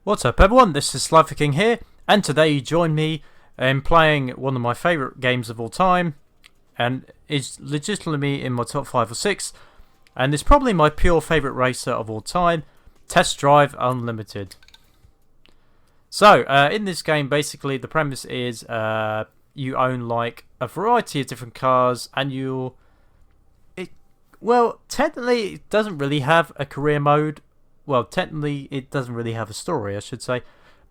What's up everyone, this is SliferKing here, and today you join me in playing one of my favourite games of all time, and it's legitimately in my top 5 or 6, and it's probably my pure favourite racer of all time, Test Drive Unlimited. So, in this game, basically the premise is you own like a variety of different cars, and technically it doesn't really have a career mode. Well, technically, it doesn't really have a story, I should say.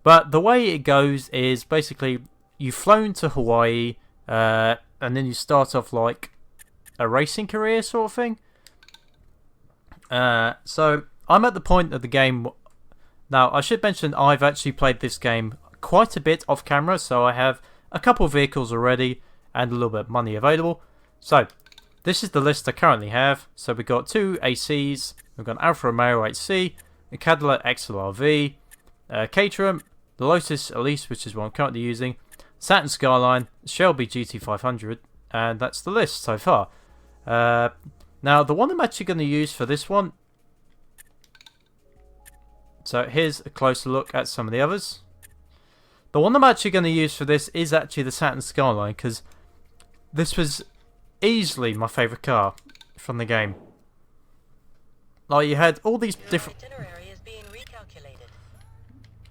But the way it goes is basically you've flown to Hawaii, and then you start off like a racing career sort of thing. So I'm at the point of the game. Now, I should mention I've actually played this game quite a bit off camera, so I have a couple of vehicles already and a little bit of money available. So this is the list I currently have. So we've got two ACs, we've got an Alfa Romeo 8C, a Cadillac XLR-V, Caterham, the Lotus Elise, which is what I'm currently using, Saturn Skyline, Shelby GT500, and that's the list so far. Now, the one I'm actually going to use for this one, so here's a closer look at some of the others. The one I'm actually going to use for this is actually the Saturn Skyline, because this was easily my favourite car from the game. Like, you had all these different...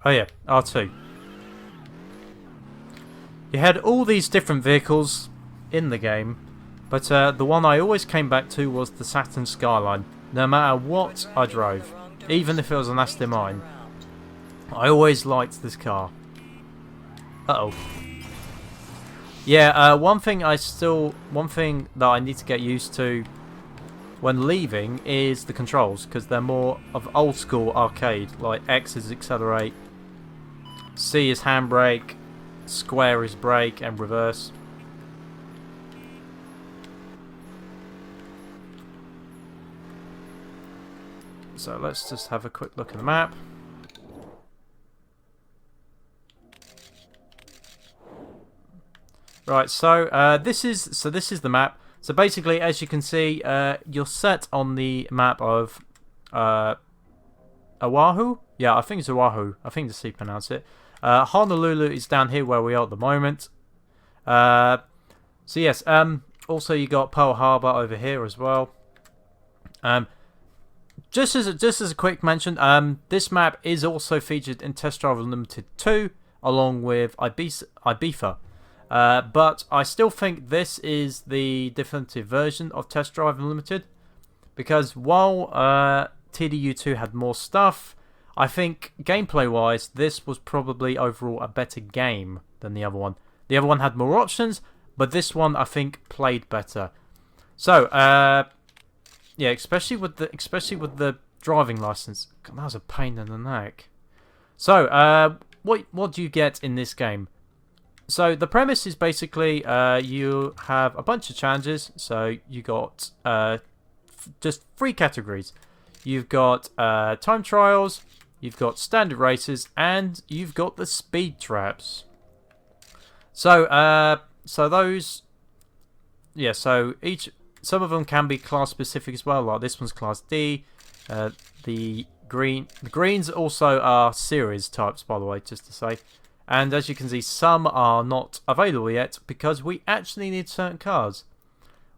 Oh yeah, R2. You had all these different vehicles in the game, but the one I always came back to was the Saturn Skyline. No matter what I drove, even if it was an Aston Martin, I always liked this car. Uh-oh. Yeah, one thing that I need to get used to when leaving is the controls, because they're more of old school arcade. Like X is accelerate, C is handbrake, square is brake, and reverse. So let's just have a quick look at the map. Right, so this is the map. So basically, as you can see, you're set on the map of Oahu. Yeah, I think it's Oahu. I think that's how you pronounce it. Honolulu is down here where we are at the moment. So yes, also you got Pearl Harbor over here as well. Just as a quick mention, this map is also featured in Test Drive Unlimited 2, along with Ibiza. But I still think this is the definitive version of Test Drive Unlimited, because while TDU2 had more stuff, I think gameplay-wise, this was probably overall a better game than the other one. The other one had more options, but this one I think played better. So, yeah, especially with the driving license. God, that was a pain in the neck. So, what do you get in this game? So the premise is basically you have a bunch of challenges. So you got just 3 categories. You've got time trials, you've got standard races, and you've got the speed traps. So those, yeah. So some of them can be class specific as well. Like this one's class D. The greens also are series types, by the way, just to say. And as you can see, some are not available yet because we actually need certain cars,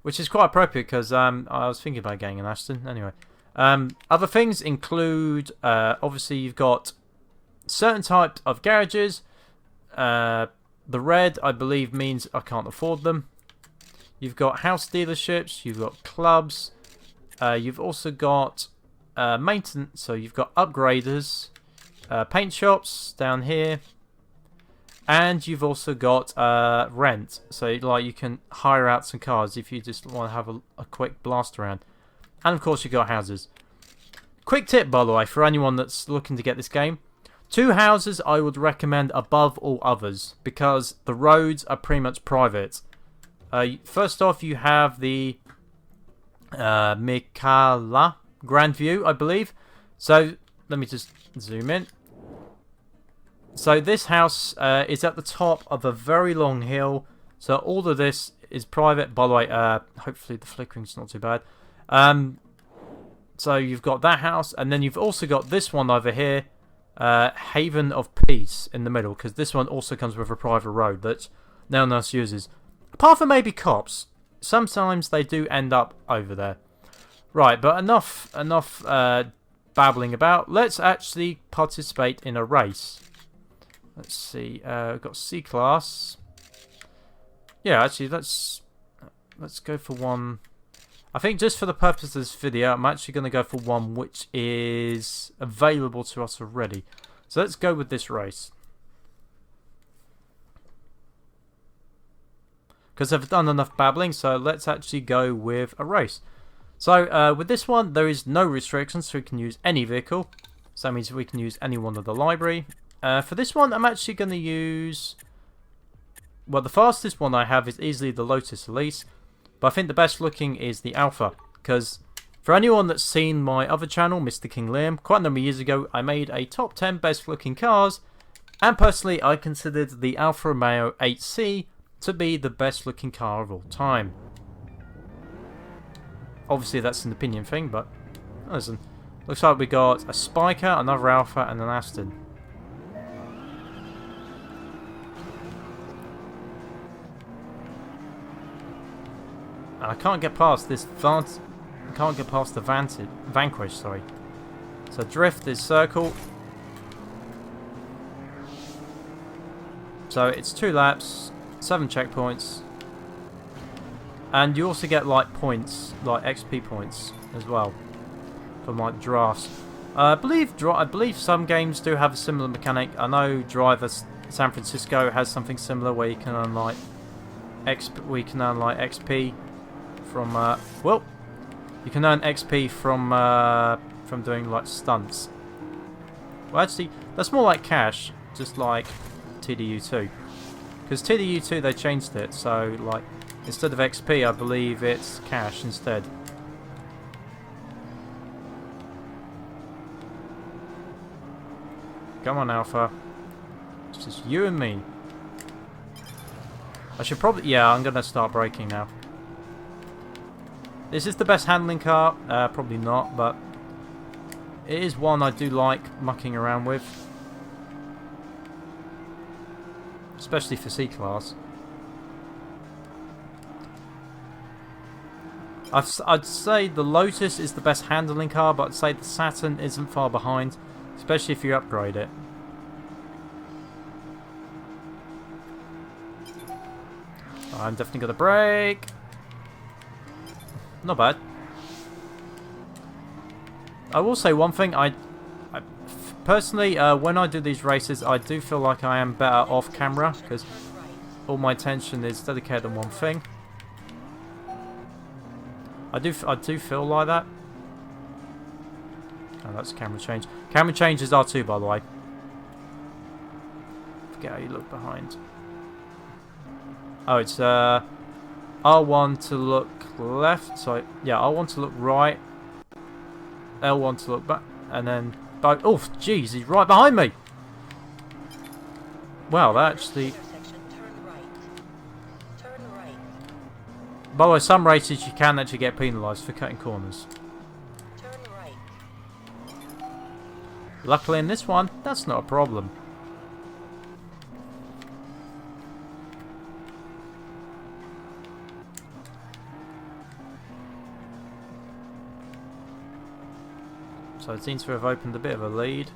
which is quite appropriate because I was thinking about getting an Aston. Anyway, other things include obviously you've got certain types of garages. The red, I believe, means I can't afford them. You've got house dealerships. You've got clubs. You've also got maintenance. So you've got upgraders, paint shops down here. And you've also got rent, so like you can hire out some cars if you just want to have a quick blast around. And of course you've got houses. Quick tip, by the way, for anyone that's looking to get this game. 2 houses I would recommend above all others, because the roads are pretty much private. First off, you have the Mikala Grand View, I believe. So let me just zoom in. So this house is at the top of a very long hill. So all of this is private. By the way, hopefully the flickering's not too bad. So you've got that house, and then you've also got this one over here. Haven of Peace in the middle, because this one also comes with a private road that no one else uses. Apart from maybe cops. Sometimes they do end up over there. Right, but enough babbling about. Let's actually participate in a race. Let's see. We've got C-Class. Yeah, actually, let's go for one. I think just for the purpose of this video, I'm actually going to go for one which is available to us already. So let's go with this race. Because I've done enough babbling, so let's actually go with a race. So with this one, there is no restrictions, so we can use any vehicle. So that means we can use any one of the library. For this one, I'm actually going to use... Well, the fastest one I have is easily the Lotus Elise. But I think the best looking is the Alpha. Because for anyone that's seen my other channel, Mr. King Liam, quite a number of years ago, I made a top 10 best looking cars. And personally, I considered the Alfa Romeo 8C to be the best looking car of all time. Obviously that's an opinion thing, but listen. Looks like we got a Spiker, another Alpha, and an Aston. And I can't get past this Vanquish, sorry. So drift is circle. So it's 2 laps. 7 checkpoints, and you also get like points, like XP points as well from like drafts. I believe some games do have a similar mechanic. I know Driver San Francisco has something similar where you can earn like XP from well, you can earn XP from doing like stunts. Well, actually, that's more like cash, just like TDU2. Because TDU2 they changed it, so like instead of XP, I believe it's cash instead. Come on, Alpha. It's just you and me. I should probably... Yeah, I'm going to start braking now. Is this the best handling car? Probably not, but it is one I do like mucking around with. Especially for C-Class. I'd say the Lotus is the best handling car, but I'd say the Saturn isn't far behind, especially if you upgrade it. I'm definitely going to brake. Not bad. I will say one thing. Personally, when I do these races, I do feel like I am better off camera because all my attention is dedicated on one thing. I do feel like that. Oh, that's camera change. Camera changes are too, by the way. Forget how you look behind. Oh, it's R1 to look left. So yeah, R1 to look right. L1 to look back, and then. Oh, jeez, he's right behind me. Wow, that actually... By the way, some races you can actually get penalised for cutting corners. Luckily in this one, that's not a problem. So it seems to have opened a bit of a lead.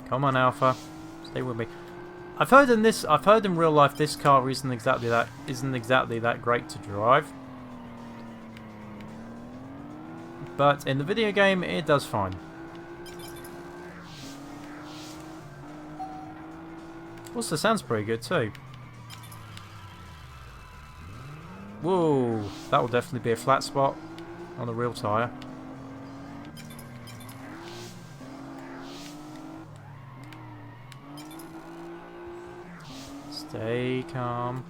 Come on, Alpha, stay with me. I've heard in real life this car isn't exactly that great to drive. But in the video game it does fine. Also sounds pretty good too. Whoa, that will definitely be a flat spot on the real tyre. Stay calm.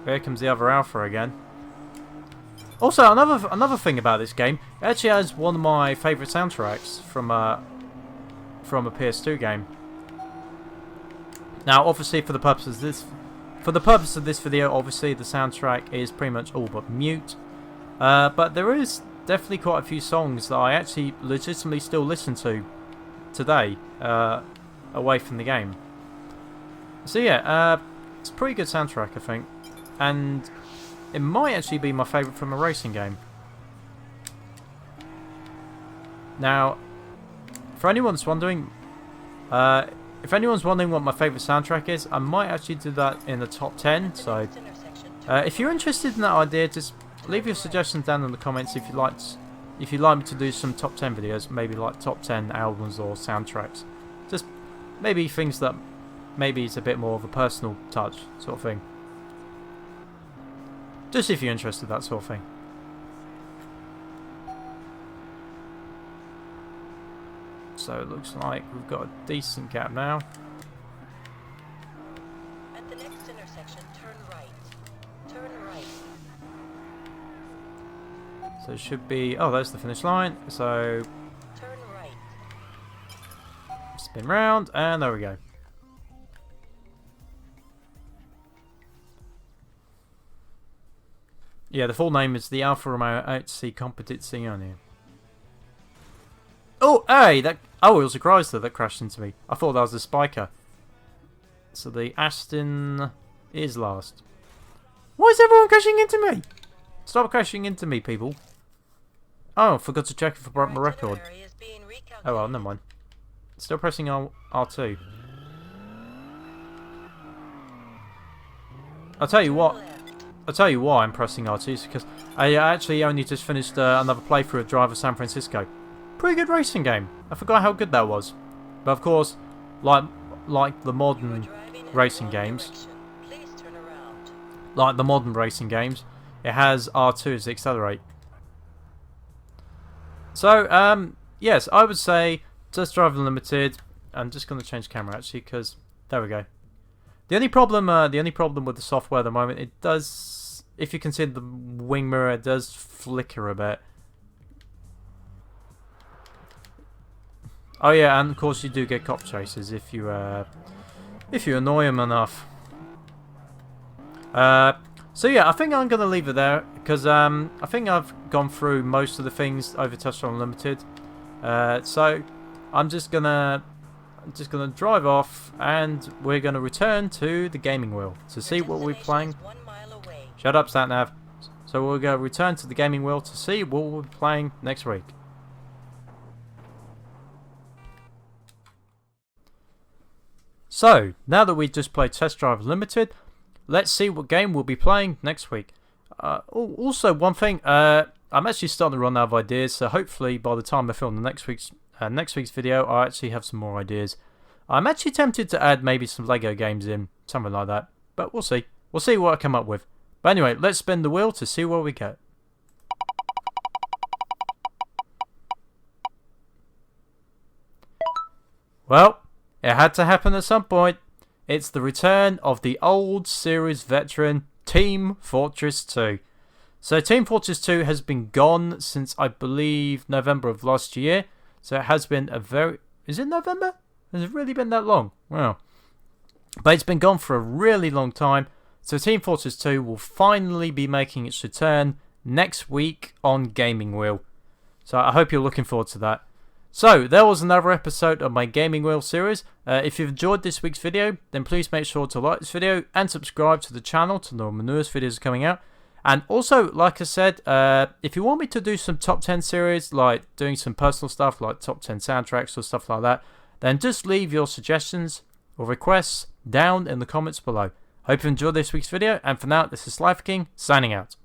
Here comes the other Alpha again. Also, another thing about this game, it actually has one of my favourite soundtracks from a PS2 game. Now, obviously, for the purpose of this video, obviously the soundtrack is pretty much all but mute. But there is definitely quite a few songs that I actually legitimately still listen to today, away from the game. So yeah, it's a pretty good soundtrack, I think, and it might actually be my favourite from a racing game. Now, for anyone that's wondering, if anyone's wondering what my favourite soundtrack is, I might actually do that in the top 10. So, if you're interested in that idea, just leave your suggestions down in the comments if you'd like me to do some top 10 videos, maybe like top 10 albums or soundtracks. Just maybe things that maybe it's a bit more of a personal touch sort of thing. Just if you're interested, that sort of thing. So it looks like we've got a decent gap now. At the next intersection, turn right. Turn right. So it should be... Oh, there's the finish line. So... Turn right. Spin round, and there we go. Yeah, the full name is the Alfa Romeo HC Competizione. Oh, hey! Oh, it was a Chrysler that crashed into me. I thought that was a Spiker. So the Aston is last. Why is everyone crashing into me? Stop crashing into me, people. Oh, forgot to check if I broke my record. Oh well, never mind. Still pressing R2. I'll tell you why I'm pressing R2 is because I actually only just finished another playthrough of Driver San Francisco. Pretty good racing game. I forgot how good that was. But of course, like the modern racing games, it has R2 as the accelerate. So, yes, I would say Test Drive Unlimited. I'm just going to change camera actually because there we go. The only problem with the software at the moment, it does, if you consider the wing mirror, it does flicker a bit. Oh yeah, and of course you do get cop chases if you annoy them enough. So yeah, I think I'm gonna leave it there because I think I've gone through most of the things over Test Drive Unlimited. So I'm just gonna drive off, and we're gonna return to the gaming wheel to see what we're playing. Shut up, SatNav. So we're gonna return to the gaming wheel to see what we're playing next week. So, now that we've just played Test Drive Limited, let's see what game we'll be playing next week. Also, one thing, I'm actually starting to run out of ideas, so hopefully by the time I film the next week's video, I actually have some more ideas. I'm actually tempted to add maybe some Lego games in, something like that, but we'll see. We'll see what I come up with. But anyway, let's spin the wheel to see what we get. Well, it had to happen at some point. It's the return of the old series veteran Team Fortress 2. So Team Fortress 2 has been gone since I believe November of last year. So it has been a very... Is it November? Has it really been that long? Wow. But it's been gone for a really long time. So Team Fortress 2 will finally be making its return next week on Gaming Wheel. So I hope you're looking forward to that. So, there was another episode of my Gaming Wheel series. If you've enjoyed this week's video, then please make sure to like this video and subscribe to the channel to know when the newest videos are coming out. And also, like I said, if you want me to do some top 10 series, like doing some personal stuff, like top 10 soundtracks or stuff like that, then just leave your suggestions or requests down in the comments below. Hope you enjoyed this week's video, and for now, this is SliferKing, signing out.